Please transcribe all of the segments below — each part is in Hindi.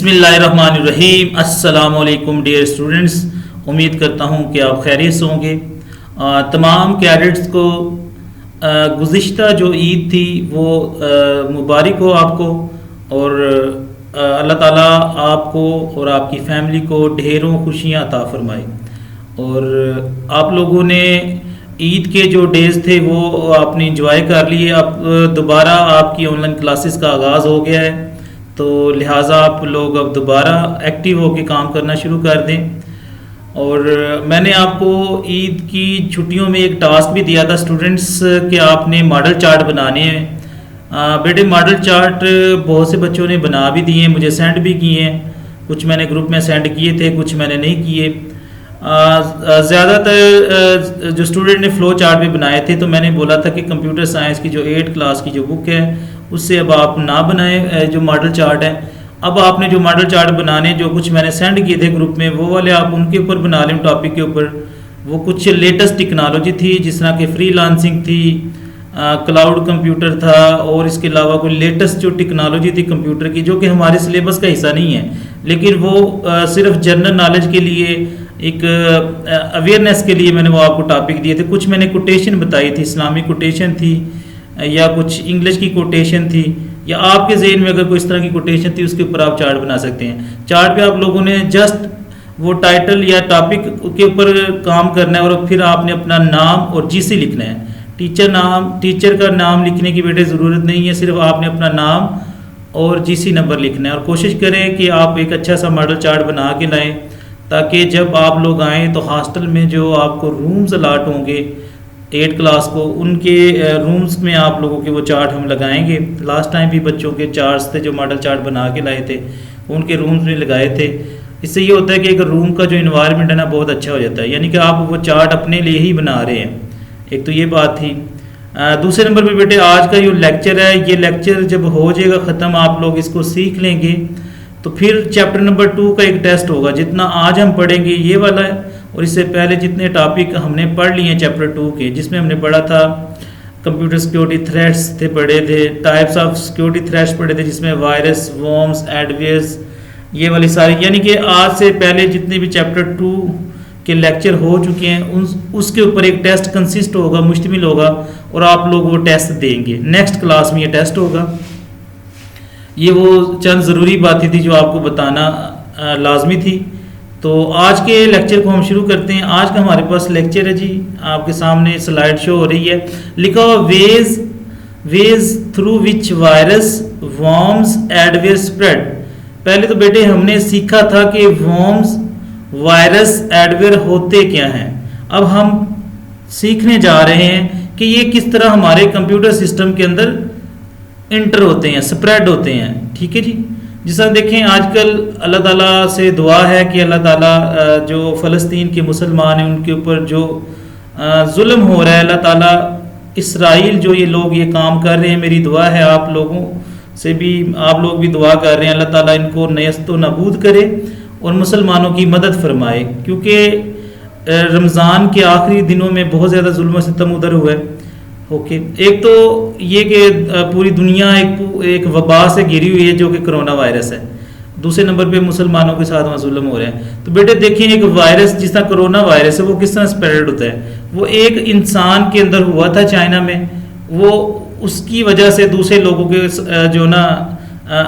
बिस्मिल्लाहिर्रहमानिर्रहीम। अस्सलाम वालेकुम डियर स्टूडेंट्स, उम्मीद करता हूँ कि आप खैरियत से होंगे। तमाम कैडेट्स को गुज़िश्ता जो ईद थी वो मुबारक हो आपको, और अल्लाह ताला आपको और आपकी फैमिली को ढेरों खुशियाँ अता फरमाए। और आप लोगों ने ईद के जो डेज़ थे वो आपने इंजॉय कर लिए। अब दोबारा आपकी ऑनलाइन क्लासेस का आगाज़ हो गया है, तो लिहाजा आप लोग अब दोबारा एक्टिव होकर काम करना शुरू कर दें। और मैंने आपको ईद की छुट्टियों में एक टास्क भी दिया था स्टूडेंट्स कि आपने मॉडल चार्ट बनाने हैं। बेटे मॉडल चार्ट बहुत से बच्चों ने बना भी दिए हैं, मुझे सेंड भी किए हैं। कुछ मैंने ग्रुप में सेंड किए थे, कुछ मैंने नहीं किए। ज़्यादातर जो स्टूडेंट ने फ़्लो चार्ट भी बनाए थे, तो मैंने बोला था कि कंप्यूटर साइंस की जो 8 क्लास की जो बुक है उससे अब आप ना बनाएं जो मॉडल चार्ट है। अब आपने जो मॉडल चार्ट बनाने, जो कुछ मैंने सेंड किए थे ग्रुप में, वो वाले आप उनके ऊपर बना लें, टॉपिक के ऊपर। वो कुछ लेटेस्ट टेक्नोलॉजी थी, जिस तरह की फ्रीलांसिंग थी, क्लाउड कंप्यूटर था, और इसके अलावा कोई लेटेस्ट जो टेक्नोलॉजी थी कंप्यूटर की, जो कि हमारे सिलेबस का हिस्सा नहीं है, लेकिन वो सिर्फ जनरल नॉलेज के लिए, एक अवेयरनेस के लिए मैंने वो आपको टॉपिक दिए थे। कुछ मैंने कोटेशन बताई थी, इस्लामिक कोटेशन थी या कुछ इंग्लिश की कोटेशन थी, या आपके ज़हन में अगर कोई इस तरह की कोटेशन थी उसके ऊपर आप चार्ट बना सकते हैं। चार्ट पे आप लोगों ने जस्ट वो टाइटल या टॉपिक के ऊपर काम करना है, और फिर आपने अपना नाम और जीसी लिखना है। टीचर का नाम लिखने की बेटे ज़रूरत नहीं है, सिर्फ आपने अपना नाम और जीसी नंबर लिखना है। और कोशिश करें कि आप एक अच्छा सा मॉडल चार्ट बना के लाएँ, ताकि जब आप लोग आएँ तो हॉस्टल में जो आपको रूम्स अलाट होंगे 8 क्लास को, उनके रूम्स में आप लोगों के वो चार्ट हम लगाएंगे। लास्ट टाइम भी बच्चों के चार्ट्स थे जो मॉडल चार्ट बना के लाए थे, उनके रूम्स में लगाए थे। इससे ये होता है कि एक रूम का जो इन्वायरमेंट है ना, बहुत अच्छा हो जाता है, यानी कि आप वो चार्ट अपने लिए ही बना रहे हैं। एक तो ये बात थी। दूसरे नंबर पे बेटे आज का जो लेक्चर है, ये लेक्चर जब हो जाएगा ख़त्म, आप लोग इसको सीख लेंगे, तो फिर चैप्टर नंबर 2 का एक टेस्ट होगा। जितना आज हम पढ़ेंगे ये वाला है, और इससे पहले जितने टॉपिक हमने पढ़ लिए हैं चैप्टर 2 के, जिसमें हमने पढ़ा था कंप्यूटर सिक्योरिटी थ्रेट्स थे, पढ़े थे टाइप्स ऑफ सिक्योरिटी थ्रेट्स पढ़े थे, जिसमें वायरस, वॉर्म्स, एडवेयर्स, ये वाली सारी, यानी कि आज से पहले जितने भी चैप्टर 2 के लेक्चर हो चुके हैं उसके ऊपर एक टेस्ट कंसिस्ट होगा, मुश्तमिल होगा, और आप लोग वो टेस्ट देंगे। नेक्स्ट क्लास में ये टेस्ट होगा। ये वो चंद ज़रूरी बातें थी जो आपको बताना लाजमी थी। तो आज के लेक्चर को हम शुरू करते हैं। आज का हमारे पास लेक्चर है जी, आपके सामने स्लाइड शो हो रही है। लिखा हुआ veg through which virus, worms, adware spread. पहले तो बेटे हमने सीखा था कि वॉर्म्स, वायरस, एडवेयर होते क्या हैं। अब हम सीखने जा रहे हैं कि ये किस तरह हमारे कंप्यूटर सिस्टम के अंदर इंटर होते हैं, स्प्रेड होते हैं। ठीक है जी। जिस तरह देखें आजकल अल्लाह ताला से दुआ है कि अल्लाह ताला जो फ़लस्तीन के मुसलमान हैं उनके ऊपर जो जुल्म हो रहा है, अल्लाह ताला इसराइल जो ये लोग ये काम कर रहे हैं, मेरी दुआ है आप लोगों से भी, आप लोग भी दुआ कर रहे हैं, अल्लाह ताला इनको नयस्त व नबूद करे और मुसलमानों की मदद फरमाए। क्योंकि रमज़ान के आखिरी दिनों में बहुत ज़्यादा जुल्म सितम उधर हुआ है। ओके, एक तो ये कि पूरी दुनिया एक वबा से घिरी हुई है जो कि कोरोना वायरस है। दूसरे नंबर पे मुसलमानों के साथ वहाँ जुल्म हो रहे हैं। तो बेटे देखिए, एक वायरस जिस तरह कोरोना वायरस है वो किस तरह स्प्रेड होता है। वो एक इंसान के अंदर हुआ था चाइना में, वो उसकी वजह से दूसरे लोगों के जो ना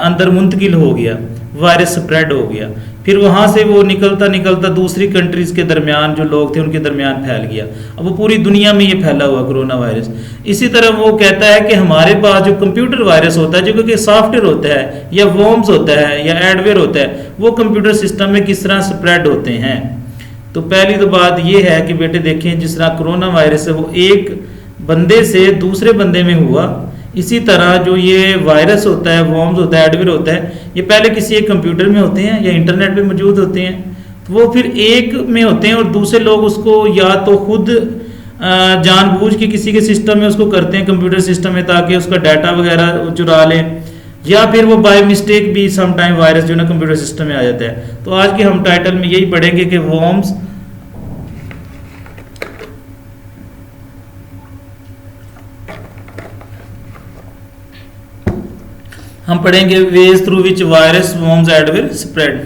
अंदर मुंतकिल हो गया, वायरस स्प्रेड हो गया। फिर वहाँ से वो निकलता निकलता दूसरी कंट्रीज़ के दरमियान जो लोग थे उनके दरमियान फैल गया। अब वो पूरी दुनिया में ये फैला हुआ कोरोना वायरस। इसी तरह वो कहता है कि हमारे पास जो कंप्यूटर वायरस होता है, जो कि सॉफ्टवेयर होता है या वॉर्म्स होता है या एडवेयर होता है, वो कंप्यूटर सिस्टम में किस तरह स्प्रेड होते हैं। तो पहली तो बात ये है कि बेटे देखें, जिस तरह कोरोना वायरस है वो एक बंदे से दूसरे बंदे में हुआ, इसी तरह जो ये वायरस होता है, वॉर्म्स होता है, एडवेयर होता है, ये पहले किसी एक कंप्यूटर में होते हैं या इंटरनेट पे मौजूद होते हैं। तो वो फिर एक में होते हैं और दूसरे लोग उसको या तो खुद जानबूझ के किसी के सिस्टम में उसको करते हैं, कंप्यूटर सिस्टम में, ताकि उसका डाटा वगैरह चुरा लें, या फिर वो बाय मिस्टेक भी सम टाइम वायरस जो ना कंप्यूटर सिस्टम में आ जाता है। तो आज के हम टाइटल में यही पढ़ेंगे कि वॉर्म्स, हम पढ़ेंगे ways through which virus worms and will spread.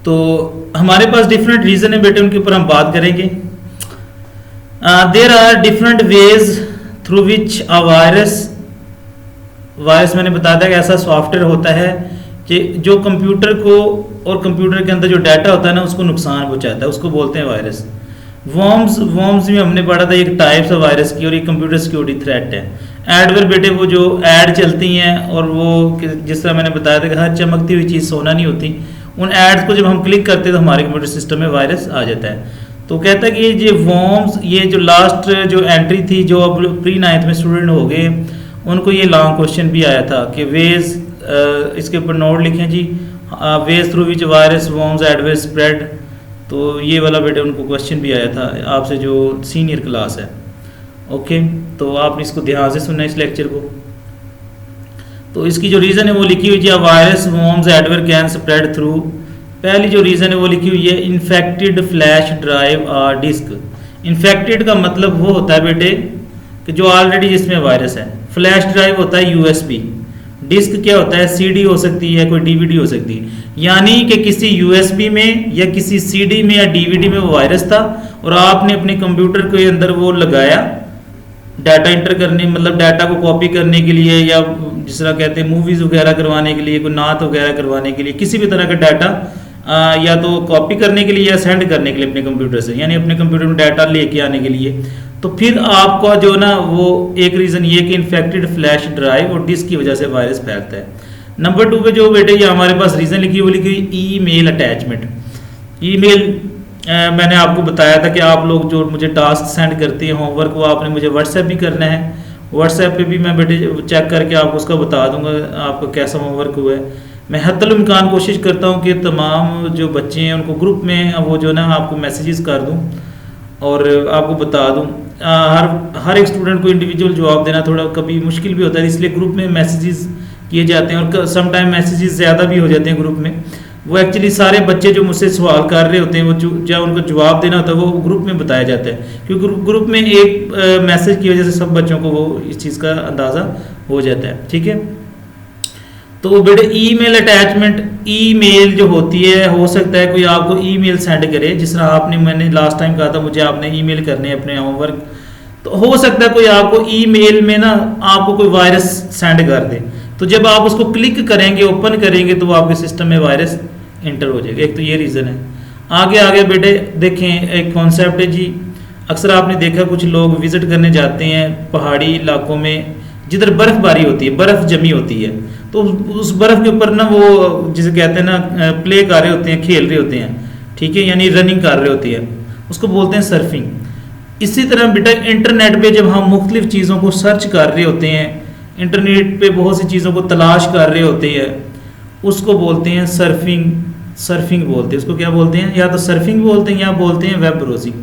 तो हमारे पास डिफरेंट रीजन है बेटे, उनके ऊपर हम बात करेंगे। There are different ways through which a virus मैंने बताया था कि ऐसा सॉफ्टवेयर होता है कि जो कंप्यूटर को और कंप्यूटर के अंदर जो डाटा होता है ना उसको नुकसान पहुंचाता है, उसको बोलते हैं वायरस। वॉर्म्स में हमने पढ़ा था एक टाइप्स ऑफ वायरस की, और एक कंप्यूटर सिक्योरिटी थ्रेट है। एडवेयर बेटे वो जो ऐड चलती हैं, और वो जिस तरह मैंने बताया था कि हर चमकती हुई चीज़ सोना नहीं होती, उन एड्स को जब हम क्लिक करते हैं तो हमारे कंप्यूटर सिस्टम में वायरस आ जाता है। तो कहता है कि ये वॉर्म्स, ये जो लास्ट जो एंट्री थी, जो अब प्री 9th में स्टूडेंट हो गए उनको ये लॉन्ग क्वेश्चन भी आया था कि वेज, इसके ऊपर नोट लिखें जी, ways through which virus worms adware spread. तो ये वाला बेटे उनको क्वेश्चन भी आया था आपसे जो सीनियर क्लास है। ओके, तो आपने इसको ध्यान से सुनना इस लेक्चर को। तो इसकी जो रीज़न है वो लिखी हुई है, virus worms adware can spread through. पहली जो रीज़न है वो लिखी हुई है इन्फेक्टेड फ्लैश ड्राइव और डिस्क। इन्फेक्टेड का मतलब वो होता है बेटे कि जो ऑलरेडी जिसमें वायरस है। फ्लैश ड्राइव होता है यूएसबी, डिस्क क्या होता है, सीडी हो सकती है, कोई डीवीडी हो सकती है। यानी कि किसी यूएसबी में या किसी सीडी में या डीवीडी में वो वायरस था, और आपने अपने कंप्यूटर के अंदर वो लगाया डाटा इंटर करने, मतलब डाटा को कॉपी करने के लिए, या जिस तरह कहते हैं मूवीज़ वगैरह करवाने के लिए, कोई नात वगैरह करवाने के लिए, किसी भी तरह का डाटा या तो कॉपी करने के लिए या सेंड करने के लिए अपने कंप्यूटर से, यानी अपने कंप्यूटर में डाटा लेके आने के लिए। तो फिर आपका जो ना वो एक रीज़न ये कि इन्फेक्टेड फ्लैश ड्राइव और डिस्क की वजह से वायरस फैलता है। नंबर 2 पे जो बेटे ये हमारे पास रीज़न लिखी वो लिखी हुई ईमेल अटैचमेंट। ईमेल मैंने आपको बताया था कि आप लोग जो मुझे टास्क सेंड करते हैं होमवर्क, वो आपने मुझे व्हाट्सएप भी करना है। व्हाट्सएप पे भी मैं बेटे चेक करके आपको उसका बता दूंगा आपका कैसा होमवर्क हुआ है। मैं हद्दुल इम्कान कोशिश करता हूँ कि तमाम जो बच्चे हैं उनको ग्रुप में वो जो ना आपको मैसेजेस कर दूँ और आपको बता दूँ। हर एक स्टूडेंट को इंडिविजुअल जवाब देना थोड़ा कभी मुश्किल भी होता है, इसलिए ग्रुप में मैसेजेस किए जाते हैं, और सम टाइम मैसेजेस ज़्यादा भी हो जाते हैं ग्रुप में। वो एक्चुअली सारे बच्चे जो मुझसे सवाल कर रहे होते हैं, वो जब उनको जवाब देना होता है वो ग्रुप में बताया जाता है, क्योंकि ग्रुप में एक मैसेज की वजह से सब बच्चों को वो इस चीज़ का अंदाज़ा हो जाता है। ठीक है, तो बेटे ईमेल अटैचमेंट, ईमेल जो होती है, हो सकता है कोई आपको ईमेल सेंड करे, जिस तरह मैंने लास्ट टाइम कहा था मुझे आपने ईमेल करने अपने होमवर्क, तो हो सकता है कोई आपको ईमेल में ना आपको कोई वायरस सेंड कर दे, तो जब आप उसको क्लिक करेंगे, ओपन करेंगे, तो वो आपके सिस्टम में वायरस इंटर हो जाएगा। एक तो ये रीज़न है। आगे बेटे देखें, एक कॉन्सेप्ट है जी, अक्सर आपने देखा कुछ लोग विजिट करने जाते हैं पहाड़ी इलाकों में जिधर बर्फ़बारी होती है, बर्फ़ जमी होती है, तो उस बर्फ़ के ऊपर ना वो जिसे कहते हैं ना प्ले कर रहे होते हैं, खेल रहे होते हैं, ठीक है, यानी रनिंग कर रहे होती है, उसको बोलते हैं सर्फिंग। इसी तरह बेटा इंटरनेट पे जब हम मुख्तलिफ चीज़ों को सर्च कर रहे होते हैं, इंटरनेट पे बहुत सी चीज़ों को तलाश कर रहे होते हैं, उसको बोलते हैं सर्फिंग। सर्फिंग बोलते हैं उसको, क्या बोलते हैं, या तो सर्फिंग बोलते हैं या बोलते हैं वेब ब्राउजिंग।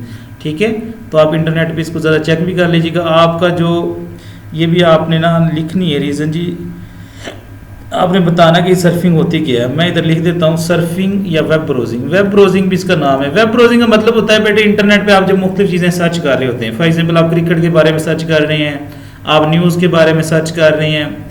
ठीक है, तो आप इंटरनेट पे इसको ज़रा चेक भी कर लीजिएगा। आपका जो ये भी आपने ना लिखनी है रीज़न जी, आपने बताना कि सर्फिंग होती क्या है। मैं इधर लिख देता हूँ सर्फिंग या वेब ब्राउजिंग। वेब ब्राउजिंग भी इसका नाम है। वेब ब्राउजिंग का मतलब होता है बेटे इंटरनेट पे आप जब मुख्तलिफ चीज़ें सर्च कर रहे होते हैं। फॉर एग्जांपल आप क्रिकेट के बारे में सर्च कर रहे हैं, आप न्यूज़ के बारे में सर्च कर रहे हैं,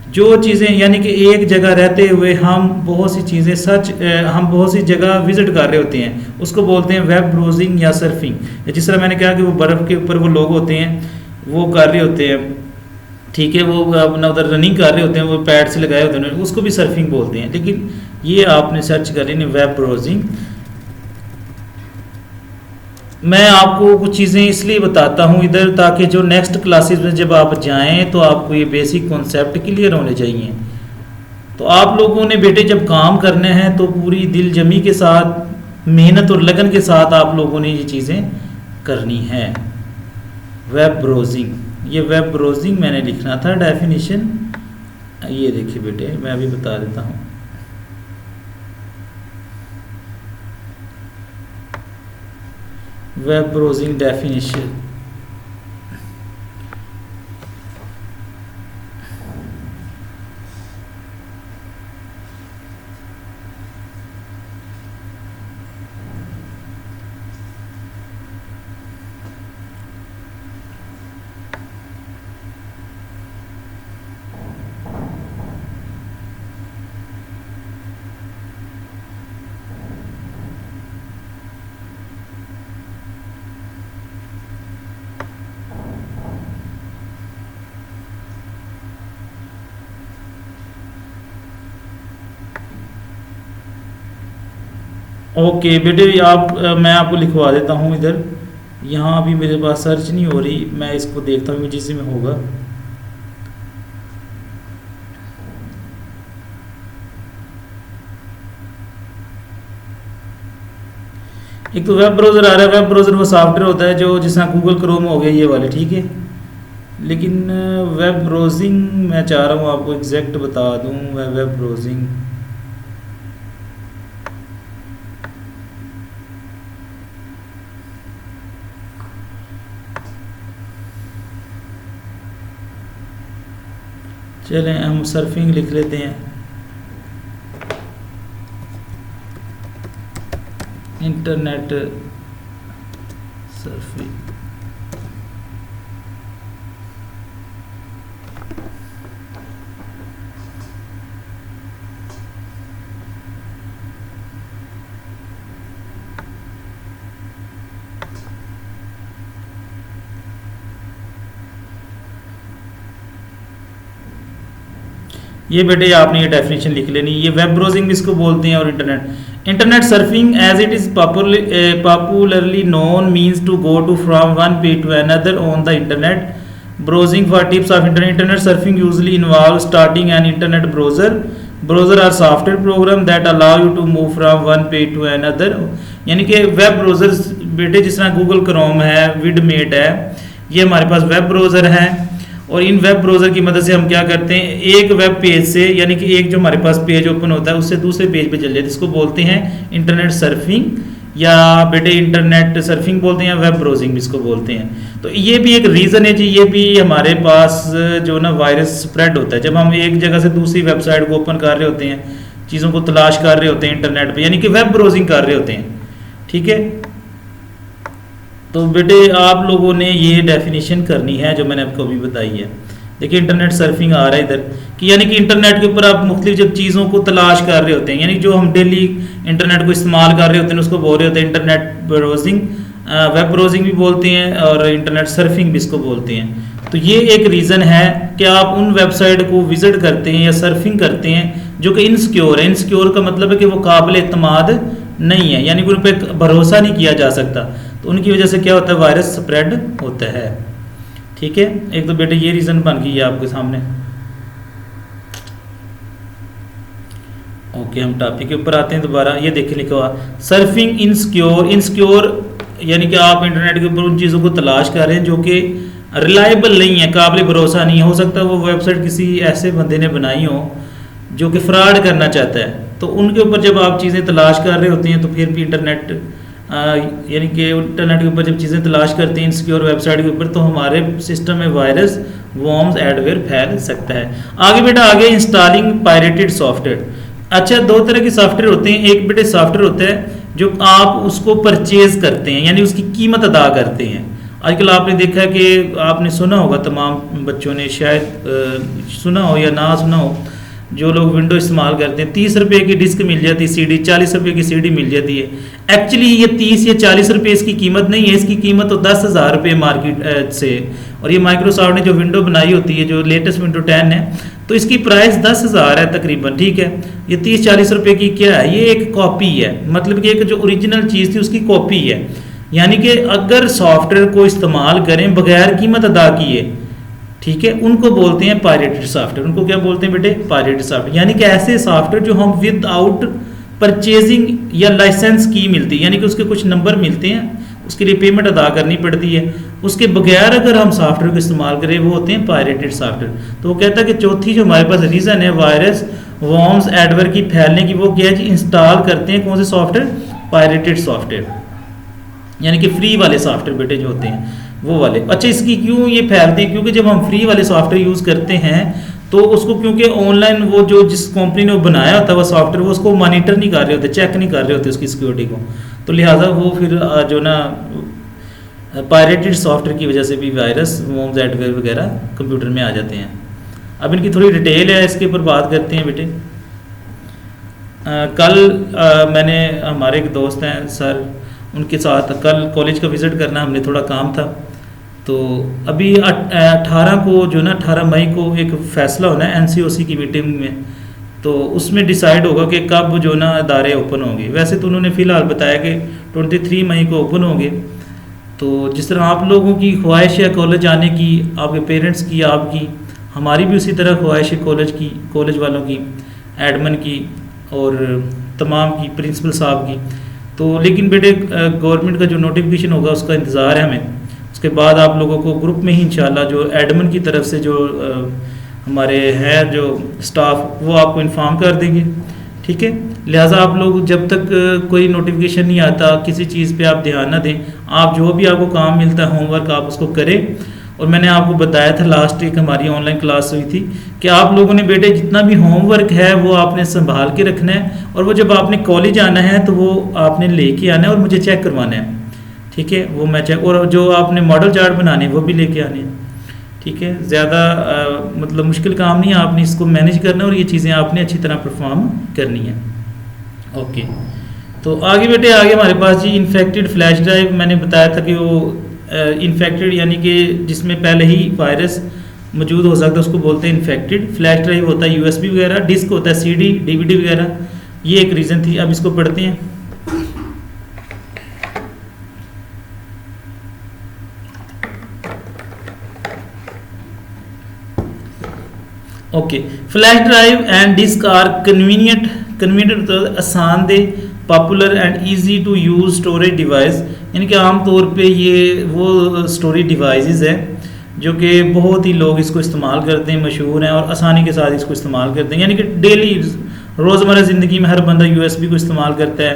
जो चीज़ें यानी कि एक जगह रहते हुए हम बहुत सी चीज़ें हम बहुत सी जगह विजिट कर रहे होते हैं, उसको बोलते हैं वेब ब्राउजिंग या सर्फिंग। जिस तरह मैंने कहा कि वो बर्फ़ के ऊपर वो लोग होते हैं, वो कर रहे होते हैं, ठीक है, वो अपना उधर रनिंग कर रहे होते हैं, वो पैड से लगाए होते हैं, उसको भी सर्फिंग बोलते हैं। लेकिन ये आपने सर्च कर लेनी वेब ब्राउजिंग। मैं आपको कुछ चीज़ें इसलिए बताता हूँ इधर ताकि जो नेक्स्ट क्लासेस में जब आप जाएं तो आपको ये बेसिक कॉन्सेप्ट क्लियर होने चाहिए। तो आप लोगों ने बेटे जब काम करने हैं तो पूरी दिल जमी के साथ, मेहनत और लगन के साथ आप लोगों ने ये चीज़ें करनी है। वेब ब्राउजिंग, ये वेब ब्राउजिंग मैंने लिखना था डेफिनेशन, ये देखिए बेटे मैं अभी बता देता हूँ। वेब ब्राउजिंग डेफिनेशन, ओके बेटे, आप मैं आपको लिखवा देता हूँ इधर। यहाँ अभी मेरे पास सर्च नहीं हो रही, मैं इसको देखता हूँ जिस में होगा। एक तो वेब ब्राउज़र आ रहा है। वेब ब्राउज़र वो सॉफ्टवेयर होता है जो जिस तरह गूगल क्रोम हो गया ये वाले, ठीक है। लेकिन वेब ब्राउजिंग मैं चाह रहा हूँ आपको एग्जैक्ट बता दूँ। वेब ब्राउजिंग चलें हम सर्फिंग लिख लेते हैं। इंटरनेट सर्फिंग, ये बेटे आपने ये डेफिनेशन लिख लेनी। ये वेब ब्राउजिंग भी इसको बोलते हैं। और internet surfing as it is popularly known means to go to from one page to another on the internet. Browsing for tips of internet surfing usually involve starting an internet browser or software program that allow you to move from one page to another. यानी कि वेब ब्राउजर बेटे जिस तरह गूगल क्रोम है, विडमेट है, ये हमारे पास वेब ब्राउज़र हैं। और इन वेब ब्राउज़र की मदद से हम क्या करते हैं, एक वेब पेज से यानी कि एक जो हमारे पास पेज ओपन होता है उससे दूसरे पेज पे चल जाते हैं। इसको बोलते हैं इंटरनेट सर्फिंग, या बेटे इंटरनेट सर्फिंग बोलते हैं, वेब ब्राउजिंग भी इसको बोलते हैं। तो ये भी एक रीज़न है जी। ये भी हमारे पास जो ना वायरस स्प्रेड होता है जब हम एक जगह से दूसरी वेबसाइट को ओपन कर रहे होते हैं, चीज़ों को तलाश कर रहे होते हैं इंटरनेट पे, यानी कि वेब ब्राउजिंग कर रहे होते हैं, ठीक है। तो बेटे आप लोगों ने ये डेफिनेशन करनी है जो मैंने आपको अभी बताई है। देखिए इंटरनेट सर्फिंग आ रहा है इधर कि यानी कि इंटरनेट के ऊपर आप मुख्तलिफ जब चीज़ों को तलाश कर रहे होते हैं, यानी जो हम डेली इंटरनेट को इस्तेमाल कर रहे होते हैं उसको बोल रहे होते हैं इंटरनेट ब्राउजिंग, वेब ब्राउजिंग भी बोलते हैं और इंटरनेट सर्फिंग भी इसको बोलते हैं। तो ये एक रीज़न है कि आप उन वेबसाइट को विजिट करते हैं या सर्फिंग करते हैं जो कि इनसिक्योर है। इनसिक्योर का मतलब है कि वो काबिल एतमाद नहीं है, यानी कि उन पर भरोसा नहीं किया जा सकता। तो उनकी वजह से क्या होता है, वायरस स्प्रेड होता है, ठीक है। एक तो बेटे ये रीज़न बन गई है आपके सामने। ओके हम टॉपिक के ऊपर आते हैं दोबारा। ये देखिए लिखा हुआ सर्फिंग इनसिक्योर यानी कि आप इंटरनेट के ऊपर उन चीज़ों को तलाश कर रहे हैं जो कि रिलायबल नहीं है, काबिल भरोसा नहीं। हो सकता है वो वेबसाइट किसी ऐसे बंदे ने बनाई हो जो कि फ्रॉड करना चाहता है। तो उनके ऊपर जब आप चीज़ें तलाश कर रहे होते हैं तो फिर भी इंटरनेट यानी कि इंटरनेट के ऊपर जब चीज़ें तलाश करते हैं इनसिक्योर वेबसाइट के ऊपर, तो हमारे सिस्टम में वायरस, वॉर्म्स, एडवेयर फैल सकता है। आगे बेटा आगे इंस्टॉलिंग पायरेटेड सॉफ्टवेयर। अच्छा दो तरह के सॉफ्टवेयर होते हैं। एक बेटे सॉफ्टवेयर होता है जो आप उसको परचेज करते हैं, यानी उसकी कीमत अदा करते हैं। आजकल आपने देखा कि आपने सुना होगा, तमाम बच्चों ने शायद सुना हो या ना सुना हो, जो लोग विंडो इस्तेमाल करते हैं 30 रुपये की डिस्क मिल जाती है, सीडी 40 रुपये की सीडी मिल जाती है। एक्चुअली ये 30 या 40 रुपये इसकी कीमत नहीं है, इसकी कीमत तो 10,000 रुपये मार्केट से। और ये माइक्रोसॉफ्ट ने जो विंडो बनाई होती है, जो लेटेस्ट विंडो 10 है, तो इसकी प्राइस 10,000 है तकरीबन, ठीक है। ये 30-40 रुपये की क्या है, ये एक कॉपी है, मतलब कि एक जो ओरिजिनल चीज़ थी उसकी कॉपी है। यानी कि अगर सॉफ्टवेयर को इस्तेमाल करें बगैर कीमत अदा किए, ठीक है, उनको बोलते हैं पायरेटेड सॉफ्टवेयर। उनको क्या बोलते हैं बेटे, पायरेटेड सॉफ्टवेयर। यानी कि ऐसे सॉफ्टवेयर जो हम विदाउट परचेजिंग या लाइसेंस की मिलती है, यानी कि उसके कुछ नंबर मिलते हैं, उसके लिए पेमेंट अदा करनी पड़ती है, उसके बगैर अगर हम सॉफ्टवेयर को इस्तेमाल करें वो होते हैं पायरेटेड सॉफ्टवेयर। तो वो कहता है कि चौथी जो हमारे पास रीज़न है वायरस, वॉर्म्स, एडवेयर की फैलने की, वो क्या है जी, इंस्टॉल करते हैं कौन से सॉफ्टवेयर, पायरेटेड सॉफ्टवेयर, यानी कि फ्री वाले सॉफ्टवेयर बेटे जो होते हैं वो वाले। अच्छा इसकी क्यों ये फैलती है, क्योंकि जब हम फ्री वाले सॉफ्टवेयर यूज़ करते हैं तो उसको क्योंकि ऑनलाइन वो जो जिस कंपनी ने वो बनाया होता है वो सॉफ्टवेयर, वो उसको मॉनिटर नहीं कर रहे होते, चेक नहीं कर रहे होते उसकी सिक्योरिटी को, तो लिहाजा वो फिर जो ना पायरेटेड सॉफ्टवेयर की वजह से भी वायरस, वॉर्म्स, एडवेयर वगैरह कंप्यूटर में आ जाते हैं। अब इनकी थोड़ी डिटेल है, इसके ऊपर बात करते हैं बेटे। कल मैंने, हमारे एक दोस्त हैं सर, उनके साथ कल कॉलेज का विज़िट करना, हमने थोड़ा काम था। तो अभी 18 को जो ना 18 मई को एक फ़ैसला होना है एनसीओसी की मीटिंग में, तो उसमें डिसाइड होगा कि कब जो ना अदारे ओपन होंगे। वैसे तो उन्होंने फ़िलहाल बताया कि 23 मई को ओपन होंगे। तो जिस तरह आप लोगों की ख्वाहिश है कॉलेज आने की, आपके पेरेंट्स की, आपकी, हमारी भी उसी तरह ख्वाहिश है कॉलेज की, कॉलेज वालों की, एडमिन की और तमाम की, प्रिंसिपल साहब की। तो लेकिन बेटे गवर्नमेंट का जो नोटिफिकेशन होगा उसका इंतज़ार है हमें। उसके बाद आप लोगों को ग्रुप में ही इंशाल्लाह जो एडमिन की तरफ से जो हमारे हैं जो स्टाफ वो आपको इन्फॉर्म कर देंगे, ठीक है। लिहाजा आप लोग जब तक कोई नोटिफिकेशन नहीं आता किसी चीज़ पे आप ध्यान ना दें। आप जो भी आपको काम मिलता है होमवर्क आप उसको करें। और मैंने आपको बताया था लास्ट एक हमारी ऑनलाइन क्लास हुई थी कि आप लोगों ने बेटे जितना भी होमवर्क है वो आपने संभाल के रखना है, और वो जब आपने कॉलेज आना है तो वो आपने लेके आना है और मुझे चेक करवाना है, ठीक है। वो मैं चेक, और जो आपने मॉडल चार्ट बनाने वो भी लेके आने हैं, ठीक है। ज़्यादा मतलब मुश्किल काम नहीं है, आपने इसको मैनेज करना है और ये चीज़ें आपने अच्छी तरह परफॉर्म करनी है। ओके, तो आगे बेटे आगे हमारे पास जी इन्फेक्टेड फ्लैश ड्राइव। मैंने बताया था कि वो इन्फेक्टेड यानी कि जिसमें पहले ही वायरस मौजूद हो सकता है उसको बोलते हैं इन्फेक्टेड। फ्लैश ड्राइव होता है यूएसबी वगैरह, डिस्क होता है सीडी डीवीडी वगैरह। ये एक रीज़न थी। अब इसको पढ़ते हैं। Okay, flash drive and disk are convenient आसान they, popular and easy to use storage device. यानी कि आम तौर पे ये वो स्टोरेज डिवाइसेस हैं जो कि बहुत ही लोग इसको इस्तेमाल करते हैं, मशहूर हैं और आसानी के साथ इसको इस्तेमाल करते हैं। यानी कि डेली रोज़मर्रा ज़िंदगी में हर बंदा यूएसबी को इस्तेमाल करता है,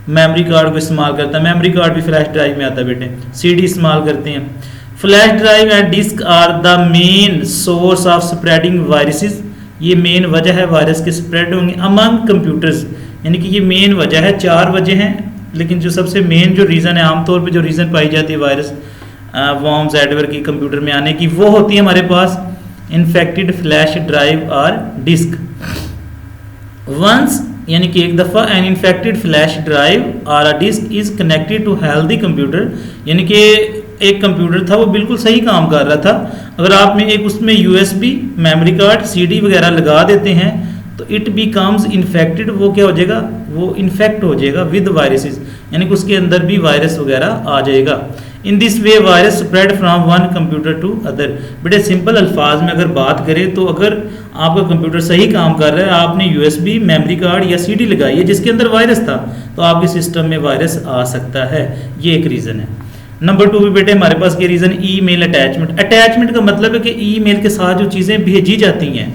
मेमोरी कार्ड को इस्तेमाल करता है। मेमोरी कार्ड भी फ्लैश ड्राइव में आता है बेटे। सीडी इस्तेमाल करते हैं। Flash drive and disk are the main source of spreading viruses. ये मेन वजह है वायरस के स्प्रेड होंगे अमंग कंप्यूटर्स। यानी कि ये मेन वजह है, 4 वजह हैं, लेकिन जो सबसे मेन जो रीज़न है, आमतौर पे जो रीज़न पाई जाती है वायरस वॉर्म्स एडवेयर की कंप्यूटर में आने की, वो होती है हमारे पास इन्फेक्टेड फ्लैश ड्राइव और डिस्क। वंस यानी कि एक दफ़ा एन इन्फेक्टेड फ्लैश ड्राइव और a disk is connected to healthy computer. यानी कि एक कंप्यूटर था वो बिल्कुल सही काम कर रहा था, अगर आप में एक उसमें यूएसबी, मेमोरी कार्ड, सीडी वगैरह लगा देते हैं तो इट बिकम्स इन्फेक्टेड। वो क्या हो जाएगा, वो इन्फेक्ट हो जाएगा विद वायरसेस, यानी कि उसके अंदर भी वायरस वगैरह आ जाएगा। In this way virus spread from one computer to other. बेटे सिंपल अल्फाज में अगर बात करें तो अगर आपका कंप्यूटर सही काम कर रहा है, आपने यूएसबी, मेमोरी कार्ड या सीडी लगाई है जिसके अंदर वायरस था, तो आपके सिस्टम में वायरस आ सकता है। ये एक रीज़न है। नंबर 2 भी बेटे हमारे पास ये रीज़न ईमेल अटैचमेंट। अटैचमेंट का मतलब है कि ईमेल के साथ जो चीज़ें भेजी जाती हैं,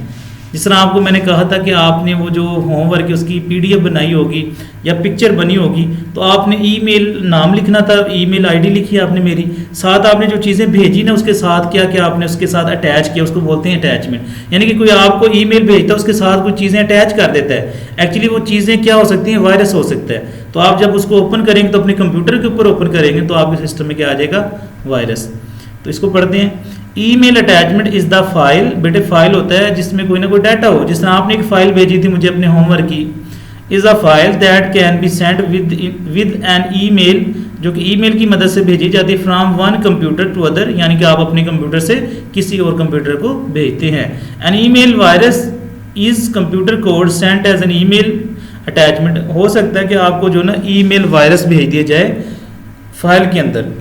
जिस तरह आपको मैंने कहा था कि आपने वो जो होमवर्क है उसकी पीडीएफ बनाई होगी या पिक्चर बनी होगी, तो आपने ईमेल नाम लिखना था, ईमेल आईडी लिखी आपने मेरी, साथ आपने जो चीज़ें भेजी ना उसके साथ क्या क्या आपने उसके साथ अटैच किया, उसको बोलते हैं अटैचमेंट। यानी कि कोई आपको ईमेल भेजता है उसके साथ कुछ चीज़ें अटैच कर देता है, एक्चुअली वो चीज़ें क्या हो सकती हैं, वायरस हो सकता है। तो आप जब उसको ओपन करेंगे तो अपने कंप्यूटर के ऊपर ओपन करेंगे तो आपके सिस्टम में क्या आ जाएगा, वायरस। तो इसको पढ़ते हैं। Email attachment is the file. बेटे फाइल होता है जिसमें कोई ना कोई डाटा हो। जिस तरह आपने एक फ़ाइल भेजी थी मुझे अपने होमवर्क की, is a file that can be sent with an email, जो कि ईमेल की मदद से भेजी जाती है from one computer to other, यानी कि आप अपने कंप्यूटर से किसी और कंप्यूटर को भेजते हैं। An email virus is computer code sent as an email attachment. हो सकता है कि आपको जो ना ईमेल वायरस भेज दिया जाए फाइल के अंदर।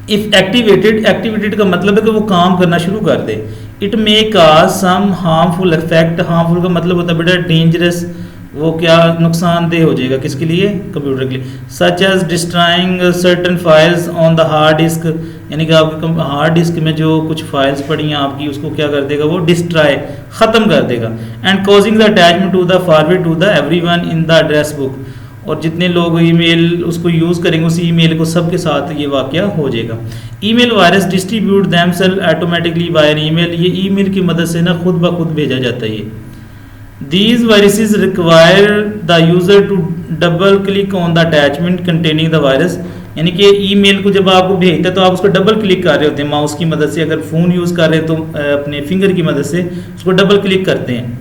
इफ एक्टिवेटेड, एक्टिवेटेड का मतलब है कि वो काम करना शुरू कर दे। It may cause some harmful effect. Harmful का मतलब होता है बेटा डेंजरस, वो क्या नुकसानदेह हो जाएगा किसके लिए, कंप्यूटर के लिए। Such as destroying certain files on the hard disk, यानी कि आपके हार्ड डिस्क में जो कुछ फाइल्स पड़ी हैं आपकी, उसको क्या कर देगा, वो डिस्ट्रॉय, ख़त्म कर देगा। And causing the attachment to the forward to the everyone in the address book. और जितने लोग ईमेल उसको यूज़ करेंगे उस ईमेल को सबके साथ ये वाक़या हो जाएगा। Email virus distribute themselves automatically by an email. ये ईमेल की मदद से ना खुद ब खुद भेजा जाता है। ये these viruses require the user to double click on the attachment containing the virus. यानी कि ईमेल को जब आपको भेजता है तो आप उसको डबल क्लिक कर रहे होते हैं माउस की मदद से। अगर फ़ोन यूज़ कर रहे हैं तो अपने फिंगर की मदद से उसको डबल क्लिक करते हैं।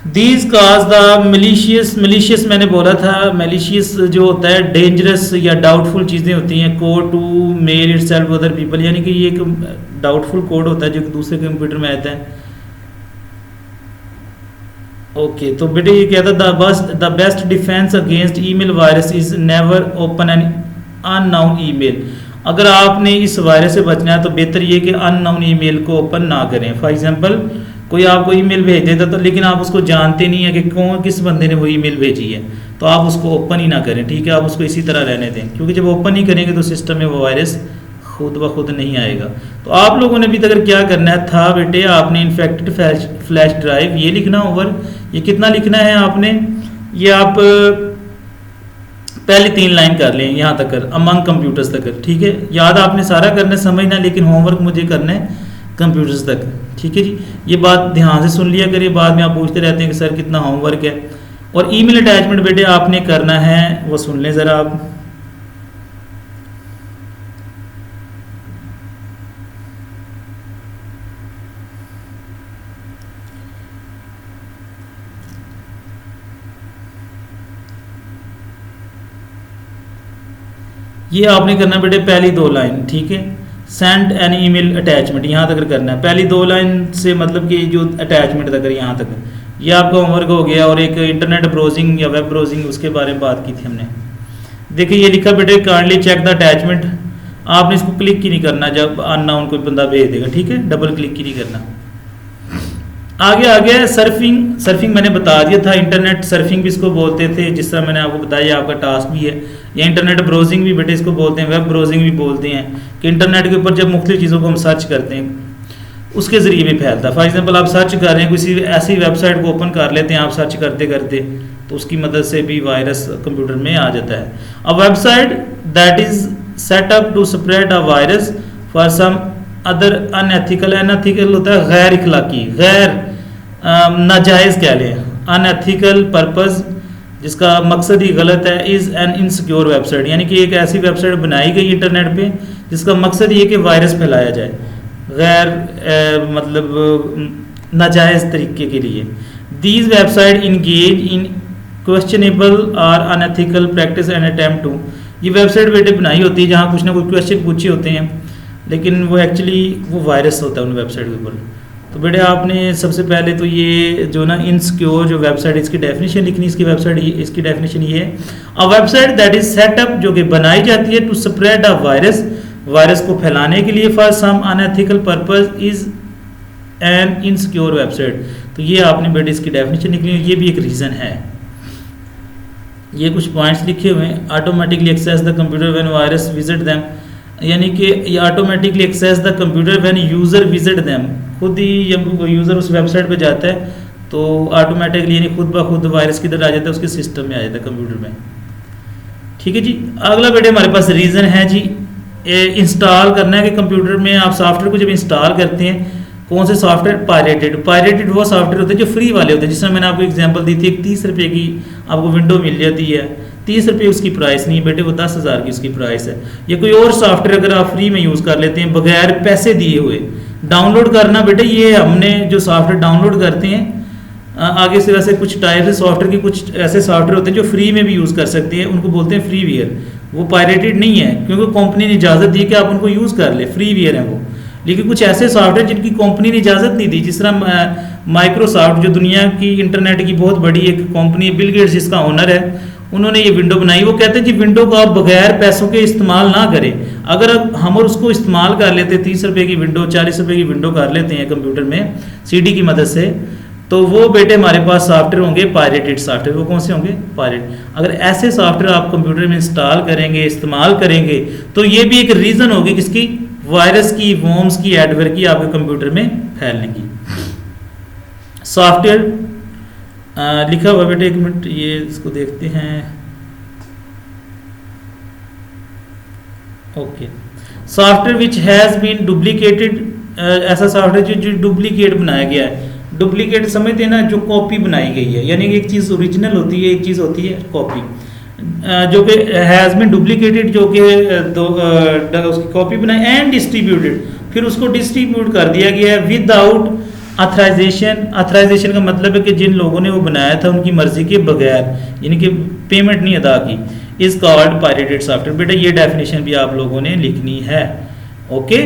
दीज काज द मलिशियस मैंने बोला था, मलिशियस जो होता है डेंजरस या डाउटफुल चीज़ें होती हैं। Code to mail itself other people, यानी कि ये एक डाउटफुल कोड होता है जो दूसरे कंप्यूटर में आता है। ओके, तो बेटे ये कहता the best defence against email virus is never open an unknown email. अगर आपने इस वायरस से बचना है तो बेहतर ये कि अननाउन ईमेल को ओपन ना करें। फॉर एग्जांपल कोई आपको ईमेल भेज देता तो लेकिन आप उसको जानते नहीं है कि कौन किस बंदे ने वो ईमेल भेजी है, तो आप उसको ओपन ही ना करें, ठीक है। आप उसको इसी तरह रहने दें, क्योंकि जब ओपन नहीं करेंगे तो सिस्टम में वो वायरस खुद ब खुद नहीं आएगा। तो आप लोगों ने भी अगर क्या करना है था बेटे, आपने इन्फेक्टेड फ्लैश ड्राइव ये लिखना ओवर, ये कितना लिखना है आपने, ये आप पहले 3 लाइन कर लें यहाँ तक कर अमंग कंप्यूटर्स तक, ठीक है। याद आपने सारा करना समझना, लेकिन होमवर्क मुझे करना है कंप्यूटर्स तक, ठीक है जी। ये बात ध्यान से सुन लिया करिए, बाद में आप पूछते रहते हैं कि सर कितना होमवर्क है। और ईमेल अटैचमेंट बेटे आपने करना है, वो सुन लें ज़रा आप। ये आपने करना बेटे पहली 2 लाइन, ठीक है। सेंड एन ईमेल अटैचमेंट यहाँ तक करना है, पहली 2 लाइन से मतलब कि जो अटैचमेंट तक यहाँ तक, ये आपका होमवर्क हो गया। और एक इंटरनेट ब्राउजिंग या वेब ब्राउजिंग उसके बारे में बात की थी हमने। देखिए ये लिखा बेटे काइंडली चेक द अटैचमेंट, आपने इसको क्लिक ही नहीं करना जब अननोन कोई बंदा भेज देगा, ठीक है, डबल क्लिक ही नहीं करना। आगे आ गया सर्फिंग मैंने बता दिया था, इंटरनेट सर्फिंग भी इसको बोलते थे, जिस तरह मैंने आपको बताया आपका टास्क भी है। या इंटरनेट ब्राउजिंग भी बेटे इसको बोलते हैं, वेब ब्राउजिंग भी बोलते हैं, कि इंटरनेट के ऊपर जब मुख्तलिफ चीज़ों को हम सर्च करते हैं उसके ज़रिए भी फैलता है। फॉर एग्जांपल आप सर्च कर रहे हैं, किसी ऐसी वेबसाइट को ओपन कर लेते हैं आप सर्च करते करते, तो उसकी मदद से भी वायरस कंप्यूटर में आ जाता है। A website that is set up to spread a virus for some other unethical, unethical होता है गैर इखलाकी, गैर नाजायज़ कह लें, अनएथिकल पर्पज़ जिसका मकसद ही गलत है, इज़ एन इनसिक्योर वेबसाइट, यानी कि एक ऐसी वेबसाइट बनाई गई इंटरनेट पे जिसका मकसद ये कि वायरस फैलाया जाए गैर मतलब नाजायज़ तरीके के लिए। These website engage in questionable और unethical practice and attempt to, ये वेबसाइट बेटे बनाई होती है जहाँ कुछ ना कुछ क्वेश्चन पूछे होते हैं, लेकिन वो एक्चुअली वो वायरस होता है उन वेबसाइट के ऊपर। तो बेटे आपने सबसे पहले तो ये जो ना इनसिक्योर जो वेबसाइट, इसकी डेफिनेशन लिखनी, इसकी वेबसाइट इसकी डेफिनेशन ये है, a website that is setup, जो कि बनाई जाती है to spread a virus, virus को फैलाने के लिए, for some unethical purpose is an insecure website. तो ये आपने बेटे इसकी डेफिनेशन लिखनी है, ये भी एक रीज़न है। ये कुछ पॉइंट्स लिखे हुए हैं। Automatically access the computer when virus visit them, यानी कि ये automatically access the computer when user visit them, खुद ही जब यूज़र उस वेबसाइट पे जाता है तो ऑटोमेटिकली यानी खुद ब खुद वायरस किधर आ जाता है, उसके सिस्टम में आ जाता है कंप्यूटर में, ठीक है जी। अगला बेटे हमारे पास रीज़न है जी, इंस्टॉल करना है कि कंप्यूटर में आप सॉफ्टवेयर को जब इंस्टॉल करते हैं, कौन से सॉफ्टवेयर, पायरेटेड वो सॉफ्टवेयर होते हैं जो फ्री वाले होते हैं, जिसमें मैंने आपको एग्जांपल दी थी, एक 30 रुपये की आपको विंडो मिल जाती है, 30 रुपये उसकी प्राइस नहीं है बेटे, वो 10,000 की उसकी प्राइस है। या कोई और सॉफ्टवेयर अगर आप फ्री में यूज़ कर लेते हैं बगैर पैसे दिए हुए, डाउनलोड करना बेटे, ये हमने जो सॉफ्टवेयर डाउनलोड करते हैं आगे से वैसे कुछ टाइप से सॉफ्टवेयर की कुछ ऐसे सॉफ्टवेयर होते हैं जो फ्री में भी यूज़ कर सकते हैं, उनको बोलते हैं फ्री वेयर। वो पायरेटेड नहीं है क्योंकि कंपनी ने इजाज़त दी कि आप उनको यूज़ कर ले, फ्री वेयर है वो। लेकिन कुछ ऐसे सॉफ्टवेयर जिनकी कंपनी ने इजाज़त नहीं दी, जिस तरह माइक्रोसॉफ्ट जो दुनिया की इंटरनेट की बहुत बड़ी एक कंपनी है, बिल गेट्स जिसका ओनर है, उन्होंने ये विंडो बनाई। वो कहते हैं कि विंडो को आप बगैर पैसों के इस्तेमाल ना करें। अगर हम और उसको इस्तेमाल कर लेते, 30 रुपये की विंडो, 40 रुपये की विंडो कर लेते हैं कंप्यूटर में सीडी की मदद से, तो वो बेटे हमारे पास सॉफ्टवेयर होंगे पायरेटेड सॉफ्टवेयर। वो कौन से होंगे? पायरेट। अगर ऐसे सॉफ्टवेयर आप कंप्यूटर में इंस्टॉल करेंगे, इस्तेमाल करेंगे, तो ये भी एक रीज़न होगी किसकी, वायरस की, वॉर्म्स की, एडवेयर की आपके कंप्यूटर में फैलने की। सॉफ्टवेयर लिखा हुआ बेटे, एक मिनट ये इसको देखते हैं। Okay, software which has been duplicated, ऐसा सॉफ्टवेयर जो डुप्लीकेट बनाया गया है। डुप्लीकेट समझते हैं ना, जो कॉपी बनाई गई है, यानी कि एक चीज़ ओरिजिनल होती है, एक चीज़ होती है कॉपी, जो कि हैज़ बीन डुप्लीकेटेड, जो कि उसकी कॉपी बनाई एंड डिस्ट्रीब्यूटेड, फिर उसको डिस्ट्रीब्यूट कर दिया गया है विदाउट ऑथराइजेशन। ऑथराइजेशन का मतलब है कि जिन लोगों ने वो बनाया था उनकी मर्जी के बगैर, यानी कि पेमेंट नहीं अदा की, इज कॉल्ड पायरेटेड सॉफ्टवेयर। बेटा ये डेफिनेशन भी आप लोगों ने लिखनी है। ओके,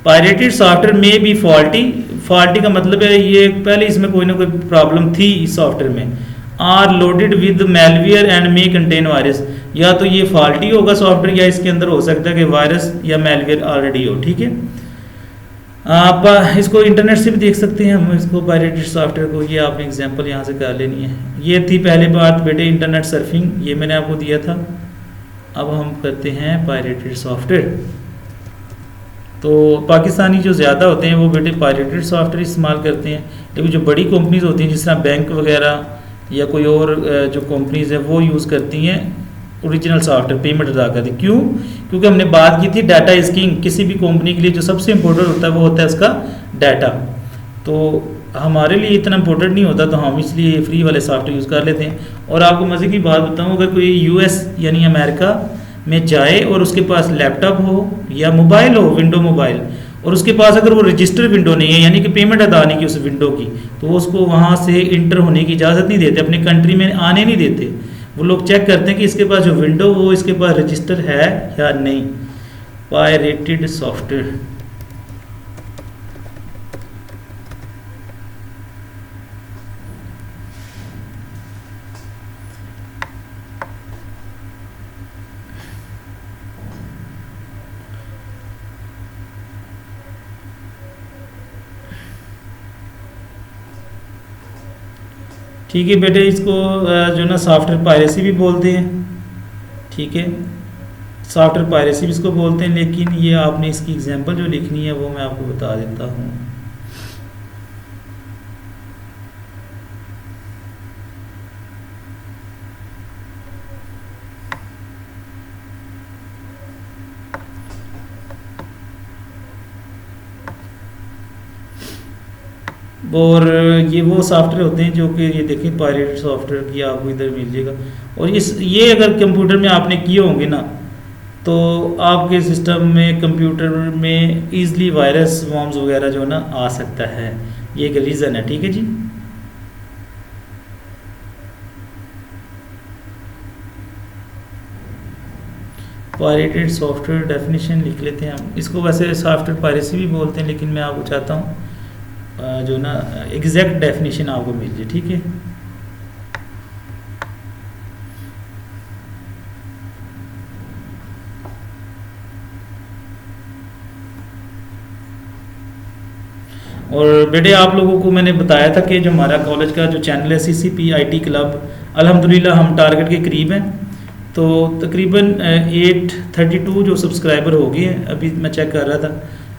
पायरेटेड सॉफ्टवेयर में बी फॉल्टी, फॉल्टी का मतलब है ये पहले इसमें कोई ना कोई प्रॉब्लम थी इस सॉफ्टवेयर में। Are loaded with malware and may contain virus, या तो ये फॉल्टी होगा सॉफ्टवेयर या इसके अंदर हो सकता है कि वायरस या मेलवेयर ऑलरेडी हो। ठीक है, आप इसको इंटरनेट से भी देख सकते हैं हम इसको पायरेटेड सॉफ्टवेयर को, ये आपने एग्जांपल यहाँ से कर लेनी है। ये थी पहले बात बेटे इंटरनेट सर्फिंग, ये मैंने आपको दिया था। अब हम करते हैं पायरेटेड सॉफ्टवेयर। तो पाकिस्तानी जो ज़्यादा होते हैं वो बेटे पायरेटेड सॉफ्टवेयर इस्तेमाल करते हैं, लेकिन जो बड़ी कंपनीज होती हैं जिस तरह बैंक वगैरह या कोई और जो कंपनीज हैं वो यूज़ करती हैं ओरिजिनल सॉफ्टवेयर पेमेंट अदा करती। क्यों? क्योंकि हमने बात की थी डाटा इज किंग, किसी भी कंपनी के लिए जो सबसे इंपॉर्टेंट होता है वो होता है उसका डाटा। तो हमारे लिए इतना इंपॉर्टेंट नहीं होता, तो हम इसलिए फ्री वाले सॉफ्टवेयर यूज़ कर लेते हैं। और आपको मज़े की बात बताऊँ, अगर कोई यूएस यानी अमेरिका में जाए और उसके पास लैपटॉप हो या मोबाइल हो, विंडो मोबाइल, और उसके पास अगर वो रजिस्टर विंडो नहीं है यानी कि पेमेंट अदा नहीं की उस विंडो की, तो वो उसको वहाँ से इंटर होने की इजाज़त नहीं देते, अपनी कंट्री में आने नहीं देते। वो लोग चेक करते हैं कि इसके पास जो विंडो वो इसके पास रजिस्टर है या नहीं। पायरेटेड सॉफ्टवेयर, ठीक है बेटे, इसको जो ना सॉफ्टवेयर पायरेसी भी बोलते हैं। ठीक है, सॉफ्टवेयर पायरेसी भी इसको बोलते हैं, लेकिन ये आपने इसकी एग्जांपल जो लिखनी है वो मैं आपको बता देता हूँ। और ये वो सॉफ्टवेयर होते हैं जो कि ये देखें पायरेटेड सॉफ्टवेयर की आपको इधर मिल जाएगा। और ये अगर कंप्यूटर में आपने किए होंगे ना, तो आपके सिस्टम में कंप्यूटर में ईज़िली वायरस वॉर्म्स वगैरह जो ना आ सकता है, ये एक रीज़न है। ठीक है जी, पायरेटेड सॉफ्टवेयर डेफिनेशन लिख लेते हैं हम इसको। वैसे सॉफ्टवेयर पायरेसी भी बोलते हैं, लेकिन मैं आपको चाहता हूँ जो ना एग्जैक्ट डेफिनेशन आपको मिल जाए। ठीक है, और बेटे आप लोगों को मैंने बताया था कि जो हमारा कॉलेज का जो चैनल है CCP IT क्लब, अल्हम्दुलिल्लाह हम टारगेट के करीब हैं। तो तकरीबन 832 जो सब्सक्राइबर हो गए हैं, अभी मैं चेक कर रहा था।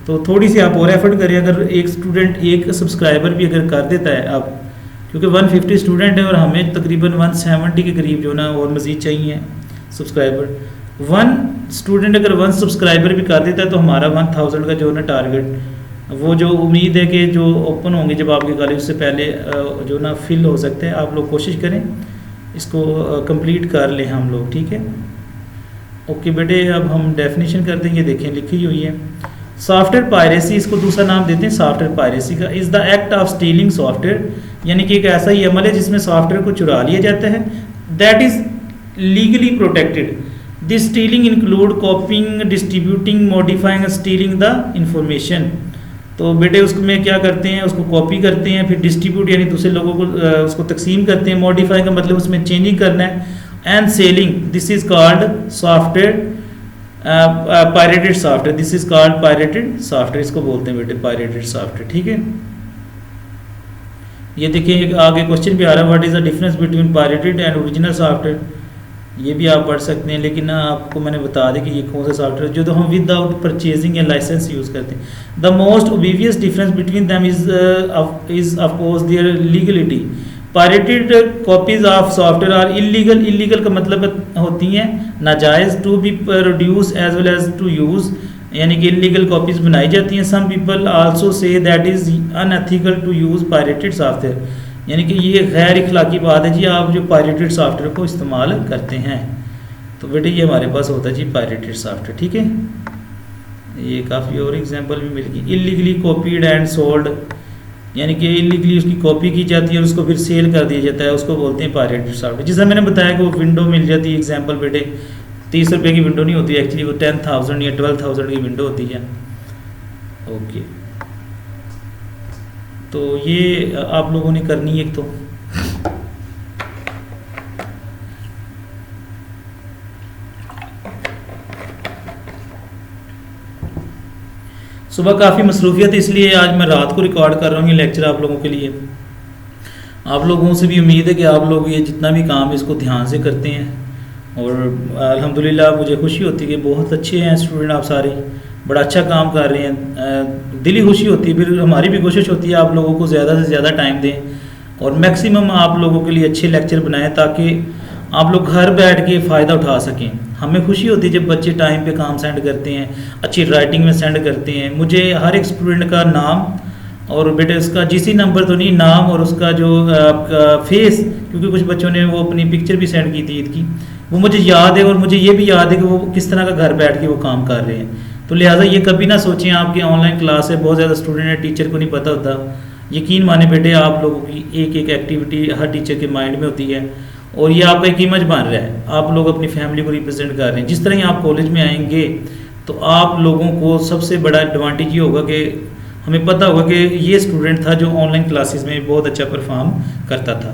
तो थोड़ी सी आप और एफर्ट करें, अगर एक स्टूडेंट एक सब्सक्राइबर भी अगर कर देता है आप, क्योंकि 150 स्टूडेंट है और हमें तकरीबन 170 के करीब जो ना और मज़ीद चाहिए सब्सक्राइबर। 1 स्टूडेंट अगर 1 सब्सक्राइबर भी कर देता है तो हमारा 1000 का जो ना टारगेट, वो जो उम्मीद है कि जो ओपन होंगे जब आपके कॉलेज से पहले जो ना फिल हो सकते हैं, आप लोग कोशिश करें इसको कंप्लीट कर लें हम लोग। ठीक है, ओके बेटे, अब हम डेफिनेशन कर देंगे। देखें लिखी हुई है सॉफ्टवेयर पायरेसी, इसको दूसरा नाम देते हैं सॉफ्टवेयर पायरेसी का। Is the act of stealing software, यानी कि एक ऐसा ही अमल है जिसमें सॉफ्टवेयर को चुरा लिया जाता है। That is legally protected. This stealing include कॉपिंग, distributing, modifying, stealing the information. तो बेटे उसमें क्या करते हैं, उसको कॉपी करते हैं, फिर डिस्ट्रीब्यूट यानी दूसरे लोगों को उसको तकसीम करते हैं। मॉडिफाई का मतलब उसमें चेंजिंग करना है। And selling, this is called software pirated software. This is called pirated software, इसको बोलते हैं बेटे पायरेटेड सॉफ्टवेयर। ठीक है, ये देखिए एक आगे क्वेश्चन भी आ रहा है, what is the difference between pirated and original software. ये भी आप पढ़ सकते हैं, लेकिन ना आपको मैंने बता दें कि ये कौन सा सॉफ्टवेयर जो तो हम विदाउट परचेजिंग या लाइसेंस यूज़ करते हैं। The most obvious difference between them is of course their legality. Pirated copies of software are illegal. Illegal का मतलब होती हैं नाजायज़, to be produce as well as to use, यानी कि इलीगल कॉपीज़ बनाई जाती हैं। Some people also say that is unethical to use pirated software, यानी कि ये गैर इखलाकी बात है जी आप जो पायरेटेड सॉफ्टवेयर को इस्तेमाल करते हैं। तो बेटे ये हमारे पास होता है जी पायरेटेड सॉफ्टवेयर। ठीक है, ये काफ़ी और एग्जांपल भी मिल गई। इलीगली कॉपीड एंड सोल्ड, यानी कि इलीगली उसकी कॉपी की जाती है और उसको फिर सेल कर दिया जाता है, उसको बोलते हैं पायरेटेड सॉफ्टवेयर। जैसा मैंने बताया कि वो विंडो मिल जाती है, एग्जाम्पल बेटे 30 रुपये की विंडो नहीं होती, एक्चुअली वो 10,000 या 12,000 की विंडो होती है। ओके, तो ये आप लोगों ने करनी है। एक तो सुबह काफ़ी मसरूफियत, इसलिए आज मैं रात को रिकॉर्ड कर रहा हूँ ये लेक्चर आप लोगों के लिए। आप लोगों से भी उम्मीद है कि आप लोग ये जितना भी काम है इसको ध्यान से करते हैं, और अल्हम्दुलिल्लाह मुझे खुशी होती है कि बहुत अच्छे हैं स्टूडेंट आप सारे, बड़ा अच्छा काम कर रहे हैं। दिली खुशी होती है, फिर हमारी भी कोशिश होती है आप लोगों को ज़्यादा से ज़्यादा टाइम दें और मैक्सिमम आप लोगों के लिए अच्छे लेक्चर बनाएं ताकि आप लोग घर बैठ के फ़ायदा उठा सकें। हमें खुशी होती है जब बच्चे टाइम पे काम सेंड करते हैं, अच्छी राइटिंग में सेंड करते हैं। मुझे हर एक स्टूडेंट का नाम और बेटे उसका जीसी नंबर तो नहीं, नाम और उसका जो आपका फेस, क्योंकि कुछ बच्चों ने वो अपनी पिक्चर भी सेंड की थी ईद की, वो मुझे याद है, और मुझे ये भी याद है कि वो किस तरह का घर बैठ के वो काम कर रहे हैं। तो लिहाजा ये कभी ना सोचें आपकी ऑनलाइन क्लास है, बहुत ज़्यादा स्टूडेंट है, टीचर को नहीं पता होता। यकीन माने बेटे आप लोगों की एक एक एक्टिविटी हर टीचर के माइंड में होती है, और ये आपका एक इमेज बन रहा है, आप लोग अपनी फैमिली को रिप्रेजेंट कर रहे हैं। जिस तरह ही आप कॉलेज में आएंगे तो आप लोगों को सबसे बड़ा एडवांटेज ये होगा कि हमें पता होगा कि ये स्टूडेंट था जो ऑनलाइन क्लासेस में बहुत अच्छा परफॉर्म करता था।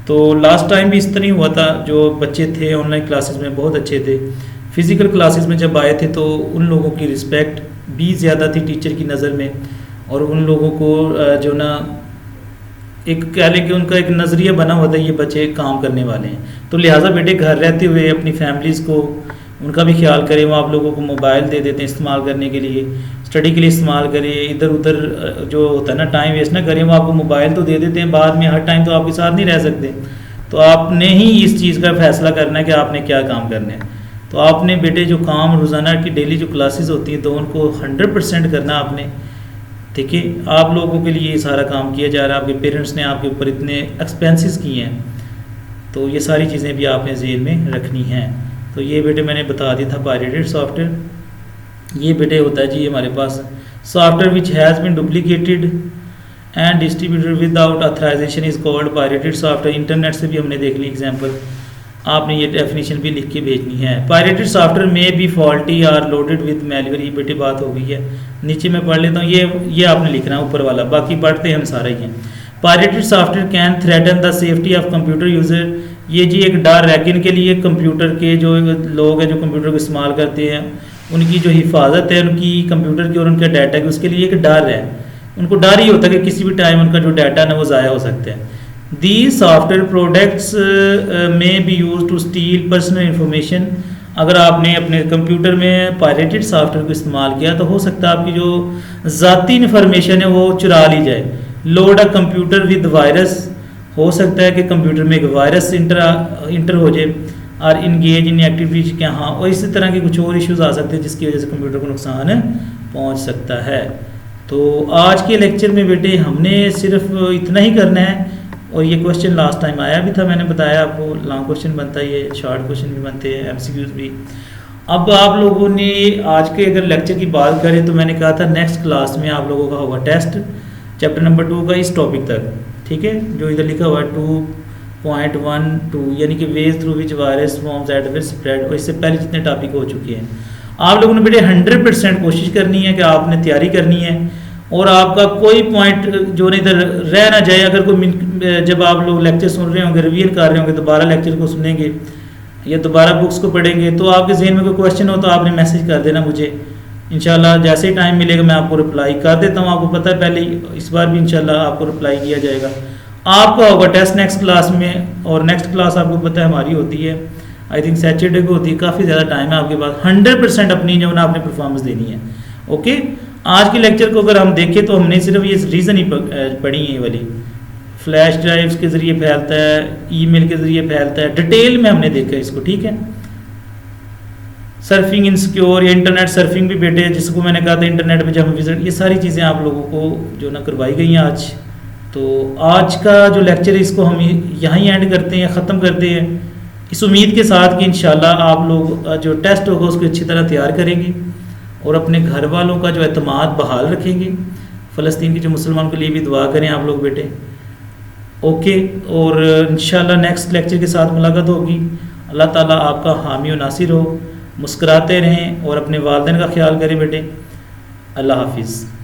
तो लास्ट टाइम भी इस तरह ही हुआ था, जो बच्चे थे ऑनलाइन क्लासेस में बहुत अच्छे थे, फिज़िकल क्लासेस में जब आए थे तो उन लोगों की रिस्पेक्ट भी ज़्यादा थी टीचर की नज़र में, और उन लोगों को जो ना एक कह लें कि उनका एक नज़रिया बना हुआ था ये बच्चे काम करने वाले हैं। तो लिहाजा बेटे घर रहते हुए अपनी फैमिलीज़ को उनका भी ख्याल करें। वो आप लोगों को मोबाइल दे देते हैं इस्तेमाल करने के लिए, स्टडी के लिए इस्तेमाल करें, इधर उधर जो होता है ना टाइम वेस्ट ना करें। वो आपको मोबाइल तो दे देते हैं, बाद में हर टाइम तो आपके साथ नहीं रह सकते, तो आपने ही इस चीज़ का फ़ैसला करना है कि आपने क्या काम करना है। तो आपने बेटे जो काम रोज़ाना की डेली जो क्लासेस होती हैं तो उनको 100% करना आपने, ठीक है। आप लोगों के लिए ये सारा काम किया जा रहा है, आपके पेरेंट्स ने आपके ऊपर इतने एक्सपेंसेस किए हैं, तो ये सारी चीज़ें भी आपने जेल में रखनी हैं। तो ये बेटे मैंने बता दिया था पायरेटेड सॉफ्टवेयर। ये बेटे होता है जी हमारे पास software which has been duplicated and distributed without authorization is called pirated software. Internet से भी हमने देख ली एग्जाम्पल, आपने ये डेफिनेशन भी लिख के भेजनी है। पायरेटेड सॉफ्टवेयर में be faulty or loaded with malware, ये बेटे बात हो गई है। नीचे मैं पढ़ लेता हूँ, ये आपने लिखना है ऊपर वाला, बाकी पढ़ते हैं हम सारा ही हैं। Pirated software can threaten the safety of computer user, ये जी एक डर है कि इनके लिए कंप्यूटर के जो लोग हैं जो कंप्यूटर को इस्तेमाल करते हैं उनकी जो हिफाजत है उनकी कंप्यूटर की और उनके डाटा की, उसके लिए एक डर है। उनको डर ही होता है कि किसी भी टाइम उनका जो डाटा है वो ज़ाया हो सकता है। These software products may be used to steal personal information। अगर आपने अपने कंप्यूटर में पायरेटेड सॉफ्टवेयर को इस्तेमाल किया तो हो सकता है आपकी जो ज़ाती इन्फॉर्मेशन है वो चुरा ली जाए। Load a computer with virus, हो सकता है कि कंप्यूटर में एक वायरस इंटर हो जाए। और इंगेज इन एक्टिविटीज क्या, हाँ, और इसी तरह के कुछ और इश्यूज आ सकते हैं जिसकी वजह से कंप्यूटर को नुकसान पहुँच सकता है। तो आज के लेक्चर में बेटे हमने सिर्फ इतना ही करना है, और ये क्वेश्चन लास्ट टाइम आया भी था, मैंने बताया आपको लॉन्ग क्वेश्चन बनता है, ये शॉर्ट क्वेश्चन भी बनते हैं, एमसीक्यूज भी। अब आप लोगों ने आज के अगर लेक्चर की बात करें तो मैंने कहा था नेक्स्ट क्लास में आप लोगों का होगा टेस्ट चैप्टर नंबर 2 का इस टॉपिक तक, ठीक है, जो इधर लिखा हुआ है 2.12 यानी कि ways through which virus forms at will spread, और इससे पहले जितने टॉपिक हो चुके हैं। आप लोगों ने बेटे 100% कोशिश करनी है कि आपने तैयारी करनी है, और आपका कोई पॉइंट जो नहीं इधर रह ना जाए। अगर कोई जब आप लोग लेक्चर सुन रहे होंगे, रिवीजन कर रहे होंगे, दोबारा लेक्चर को सुनेंगे या दोबारा बुक्स को पढ़ेंगे, तो आपके जहन में कोई क्वेश्चन हो तो आपने मैसेज कर देना मुझे। इंशाल्लाह जैसे ही टाइम मिलेगा मैं आपको रिप्लाई कर देता हूँ। आपको पता है पहले इस बार भी इंशाल्लाह आपको रिप्लाई किया जाएगा। आपका होगा टेस्ट नेक्स्ट क्लास में, और नेक्स्ट क्लास आपको पता है हमारी होती है आई थिंक सैटरडे को होती है। काफ़ी ज़्यादा टाइम है आपके पास, 100% अपनी जो ना आपने परफॉर्मेंस देनी है। ओके, आज के लेक्चर को अगर हम देखें तो हमने सिर्फ ये रीज़न ही पढ़ी है, ये वाली फ्लैश ड्राइव्स के ज़रिए फैलता है, ईमेल के ज़रिए फैलता है, डिटेल में हमने देखा इसको, ठीक है। सर्फिंग इनसिक्योर या इंटरनेट सर्फिंग भी बेटे जिसको मैंने कहा था इंटरनेट पे जब हम विजिट, ये सारी चीज़ें आप लोगों को जो ना करवाई गई हैं आज। तो आज का जो लेक्चर है इसको हम यहाँ ही एंड करते हैं, ख़त्म करते हैं, इस उम्मीद के साथ कि इंशाल्लाह आप लोग जो टेस्ट होगा उसको अच्छी तरह तैयार करेंगे और अपने घर वालों का जो एतमाद बहाल रखेंगे। फ़लस्तीन के जो मुसलमान के लिए भी दुआ करें आप लोग बेटे। ओके, और इंशाल्लाह नेक्स्ट लेक्चर के साथ मुलाकात होगी। अल्लाह ताला आपका हामी और नासिर हो, मुस्कुराते रहें और अपने वालिदैन का ख्याल करें बेटे। अल्लाह हाफिज़।